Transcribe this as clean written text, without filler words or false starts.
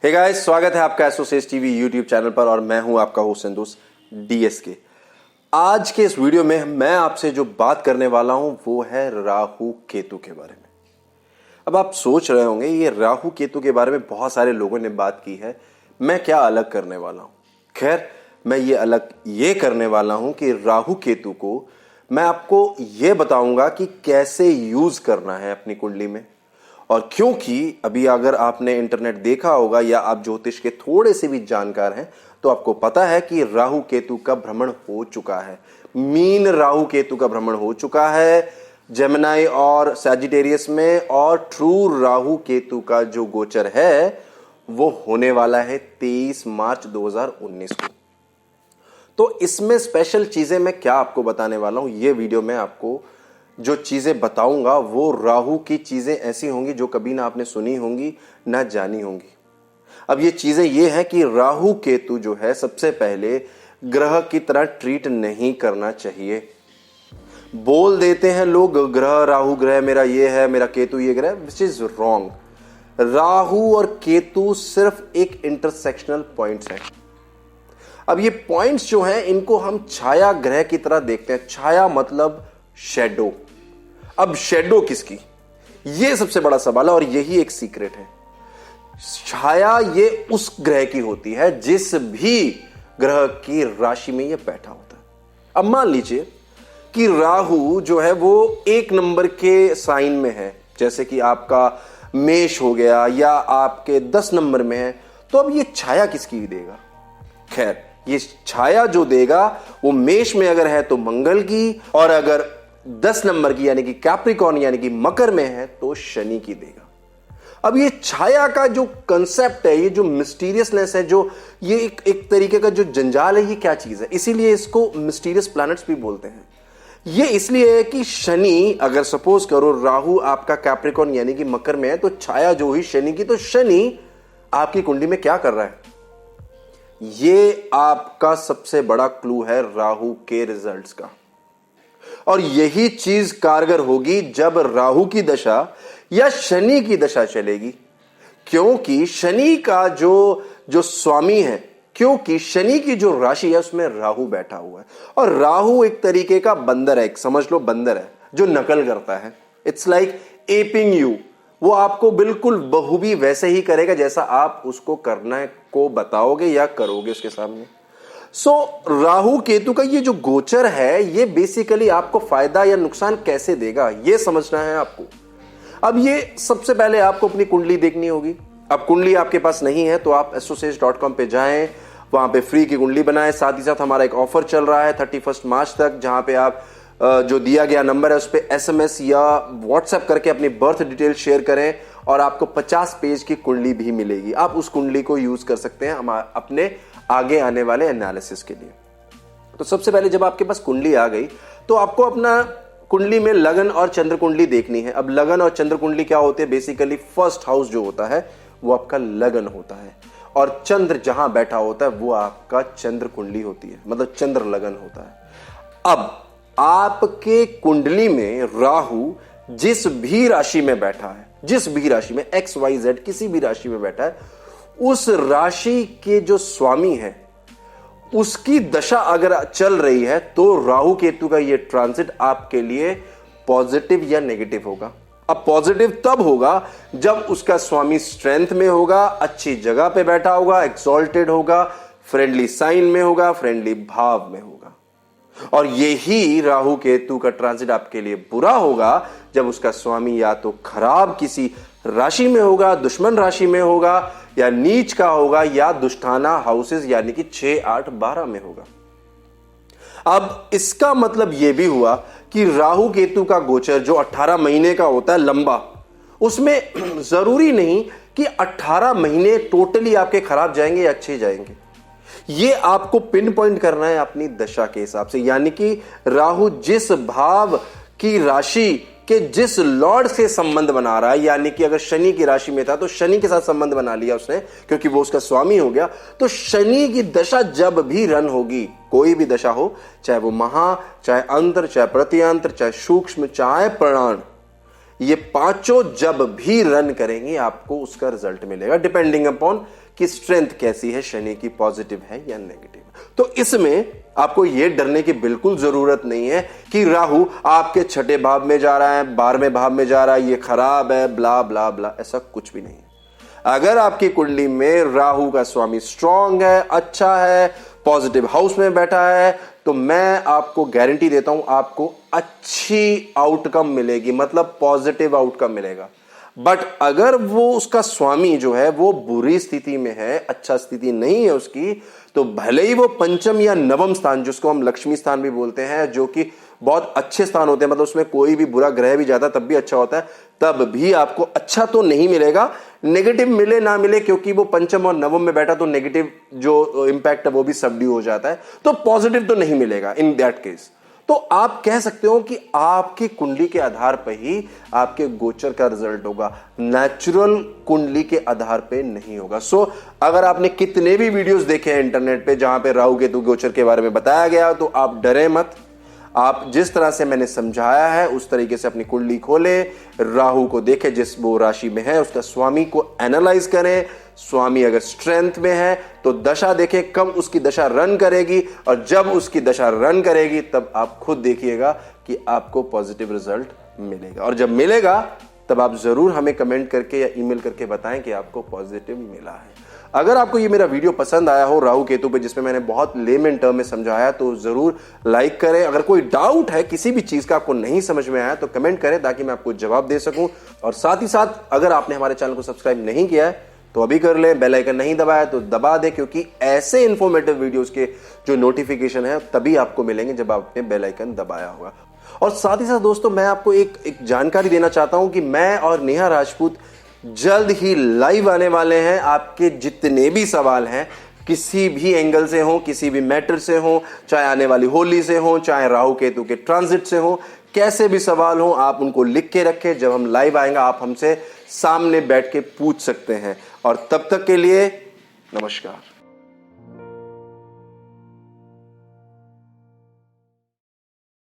Hey guys, स्वागत है आपका एसोसिएट टीवी यूट्यूब चैनल पर और मैं हूं आपका होस्ट दोस्त डीएसके। आज के इस वीडियो में मैं आपसे जो बात करने वाला हूं वो है राहु केतु के बारे में। अब आप सोच रहे होंगे ये राहु केतु के बारे में बहुत सारे लोगों ने बात की है, मैं क्या अलग करने वाला हूं। खैर, मैं ये अलग ये करने वाला हूं कि राहु केतु को मैं आपको ये बताऊंगा कि कैसे यूज करना है अपनी कुंडली में। और क्योंकि अभी अगर आपने इंटरनेट देखा होगा या आप ज्योतिष के थोड़े से भी जानकार हैं तो आपको पता है कि राहु केतु का भ्रमण हो चुका है। मीन राहु केतु का भ्रमण हो चुका है जेमिनी और सैजिटेरियस में, और ट्रू राहु केतु का जो गोचर है वो होने वाला है 23 मार्च 2019 को। तो इसमें स्पेशल चीजें मैं क्या आपको बताने वाला हूं, ये वीडियो में आपको जो चीजें बताऊंगा वो राहु की चीजें ऐसी होंगी जो कभी ना आपने सुनी होंगी ना जानी होंगी। अब ये चीजें ये हैं कि राहु केतु जो है सबसे पहले ग्रह की तरह ट्रीट नहीं करना चाहिए। बोल देते हैं लोग ग्रह राहु ग्रह मेरा ये है, मेरा केतु ये ग्रह, विच इज रॉन्ग। राहु और केतु सिर्फ एक इंटरसेक्शनल पॉइंट्स है। अब ये पॉइंट्स जो हैं इनको हम छाया ग्रह की तरह देखते हैं। छाया मतलब शेडो। अब शेडो किसकी, ये सबसे बड़ा सवाल है और यही एक सीक्रेट है। छाया ये उस ग्रह की होती है जिस भी ग्रह की राशि में ये बैठा होता है। अब मान लीजिए कि राहु जो है वो 1 नंबर के साइन में है, जैसे कि आपका मेष हो गया, या आपके 10 नंबर में है, तो अब ये छाया किसकी देगा। खैर, ये छाया जो देगा वो मेष में अगर है तो मंगल की, और अगर 10 नंबर की यानी कि कैप्रिकॉर्न यानी कि मकर में है तो शनि की देगा। अब ये छाया का जो कंसेप्ट है, ये जो मिस्टीरियसनेस है, जो ये एक तरीके का जो जंजाल है, ये क्या चीज है, इसीलिए इसको मिस्टीरियस प्लैनेट्स भी बोलते हैं। ये इसलिए है कि शनि, अगर सपोज करो राहु आपका कैप्रिकॉर्न यानी कि मकर में है तो छाया जो हुई शनि की, तो शनि आपकी कुंडली में क्या कर रहा है, ये आपका सबसे बड़ा क्लू है राहु के रिजल्ट्स का। और यही चीज कारगर होगी जब राहु की दशा या शनि की दशा चलेगी, क्योंकि शनि का जो स्वामी है, क्योंकि शनि की जो राशि है उसमें राहु बैठा हुआ है। और राहु एक तरीके का बंदर है, एक समझ लो बंदर है जो नकल करता है। It's like aping you. वो आपको बिल्कुल बखूबी वैसे ही करेगा जैसा आप उसको करना को बताओगे या करोगे उसके सामने। राहु केतु का ये जो गोचर है ये बेसिकली आपको फायदा या नुकसान कैसे देगा ये समझना है आपको। अब ये सबसे पहले आपको अपनी कुंडली देखनी होगी। अब कुंडली आपके पास नहीं है तो आप associates.com पे जाएं, वहां पे फ्री की कुंडली बनाएं। साथ ही साथ हमारा एक ऑफर चल रहा है 31 मार्च तक, जहां पे आप जो दिया गया नंबर है उस पर SMS या व्हाट्सएप करके अपनी बर्थ डिटेल शेयर करें और आपको 50 पेज की कुंडली भी मिलेगी। आप उस कुंडली को यूज कर सकते हैं अपने आगे आने वाले एनालिसिस के लिए। तो सबसे पहले जब आपके पास कुंडली आ गई तो आपको अपना कुंडली में लगन और चंद्र कुंडली देखनी है। अब लगन और चंद्र कुंडली क्या होते हैं, बेसिकली फर्स्ट हाउस जो होता है वो आपका लगन होता है, और चंद्र जहां बैठा होता है वो आपका चंद्र कुंडली होती है, मतलब चंद्र लगन होता है। अब आपके कुंडली में राहु जिस भी राशि में बैठा है, जिस भी राशि में XYZ किसी भी राशि में बैठा है, उस राशि के जो स्वामी है उसकी दशा अगर चल रही है तो राहु केतु का ये ट्रांजिट आपके लिए पॉजिटिव या नेगेटिव होगा। अब पॉजिटिव तब होगा जब उसका स्वामी स्ट्रेंथ में होगा, अच्छी जगह पे बैठा होगा, एक्सॉल्टेड होगा, फ्रेंडली साइन में होगा, फ्रेंडली भाव में होगा। और यही राहु केतु का ट्रांजिट आपके लिए बुरा होगा जब उसका स्वामी या तो खराब किसी राशि में होगा, दुश्मन राशि में होगा, या नीच का होगा, या दुष्टाना हाउसेस यानी कि 6, 8, 12 में होगा। अब इसका मतलब यह भी हुआ कि राहु केतु का गोचर जो 18 महीने का होता है लंबा, उसमें जरूरी नहीं कि 18 महीने टोटली आपके खराब जाएंगे या अच्छे जाएंगे। ये आपको पिन पॉइंट करना है अपनी दशा के हिसाब से, यानी कि राहु जिस भाव की राशि के जिस लॉर्ड से संबंध बना रहा है, यानी कि अगर शनि की राशि में था तो शनि के साथ संबंध बना लिया उसने क्योंकि वो उसका स्वामी हो गया। तो शनि की दशा जब भी रन होगी, कोई भी दशा हो, चाहे वो महा, चाहे अंतर, चाहे प्रत्यंतर, चाहे सूक्ष्म, चाहे प्राण, ये पांचों जब भी रन करेंगे आपको उसका रिजल्ट मिलेगा, डिपेंडिंग अपॉन कि स्ट्रेंथ कैसी है शनि की, पॉजिटिव है या नेगेटिव। तो इसमें आपको यह डरने की बिल्कुल जरूरत नहीं है कि राहु आपके छठे भाव में जा रहा है, 12वें भाव में जा रहा है, ये खराब है, ब्ला ब्ला ब्ला, ऐसा कुछ भी नहीं है। अगर आपकी कुंडली में राहु का स्वामी स्ट्रांग है, अच्छा है, पॉजिटिव हाउस में बैठा है, तो मैं आपको गारंटी देता हूं आपको अच्छी आउटकम मिलेगी, मतलब पॉजिटिव आउटकम मिलेगा। बट अगर वो उसका स्वामी जो है वो बुरी स्थिति में है, अच्छा स्थिति नहीं है उसकी, तो भले ही वो पंचम या नवम स्थान, जिसको हम लक्ष्मी स्थान भी बोलते हैं, जो कि बहुत अच्छे स्थान होते हैं, मतलब उसमें कोई भी बुरा ग्रह भी जाता है तब भी अच्छा होता है, तब भी आपको अच्छा तो नहीं मिलेगा। नेगेटिव मिले ना मिले, क्योंकि वो पंचम और नवम में बैठा, तो नेगेटिव जो इंपैक्ट है वो भी सबड्यू हो जाता है, तो पॉजिटिव तो नहीं मिलेगा इन दैट केस। तो आप कह सकते हो कि आपकी कुंडली के आधार पर ही आपके गोचर का रिजल्ट होगा, नेचुरल कुंडली के आधार पे नहीं होगा। सो अगर आपने कितने भी वीडियोस देखे हैं इंटरनेट पे जहां पे राहु केतु गोचर के बारे में बताया गया, तो आप डरे मत। आप जिस तरह से मैंने समझाया है उस तरीके से अपनी कुंडली खोले, राहु को देखें जिस वो राशि में है, उसका स्वामी को एनालाइज करें। स्वामी अगर स्ट्रेंथ में है तो दशा देखें कब उसकी दशा रन करेगी, और जब उसकी दशा रन करेगी तब आप खुद देखिएगा कि आपको पॉजिटिव रिजल्ट मिलेगा। और जब मिलेगा तब आप जरूर हमें कमेंट करके या ईमेल करके बताएं कि आपको पॉजिटिव मिला है। अगर आपको ये मेरा वीडियो पसंद आया हो राहु केतु पे, जिसमें मैंने बहुत लेमन टर्म में समझाया, तो जरूर लाइक करें। अगर कोई डाउट है, किसी भी चीज का आपको नहीं समझ में आया, तो कमेंट करें ताकि मैं आपको जवाब दे सकूं। और साथ ही साथ अगर आपने हमारे चैनल को सब्सक्राइब नहीं किया है तो अभी कर लें, बेल आइकन नहीं दबाया तो दबा दें, क्योंकि ऐसे इंफॉर्मेटिव वीडियोस के जो नोटिफिकेशन है तभी आपको मिलेंगे जब आपने बेल आइकन दबाया होगा। और साथ ही साथ दोस्तों, मैं आपको एक जानकारी देना चाहता हूं कि मैं और नेहा राजपूत जल्द ही लाइव आने वाले हैं। आपके जितने भी सवाल हैं, किसी भी एंगल से हो, किसी भी मैटर से हो, चाहे आने वाली होली से हो, चाहे राहु केतु के ट्रांजिट से हो, कैसे भी सवाल हो, आप उनको लिख के रखें। जब हम लाइव आएंगे आप हमसे सामने बैठ के पूछ सकते हैं। और तब तक के लिए नमस्कार।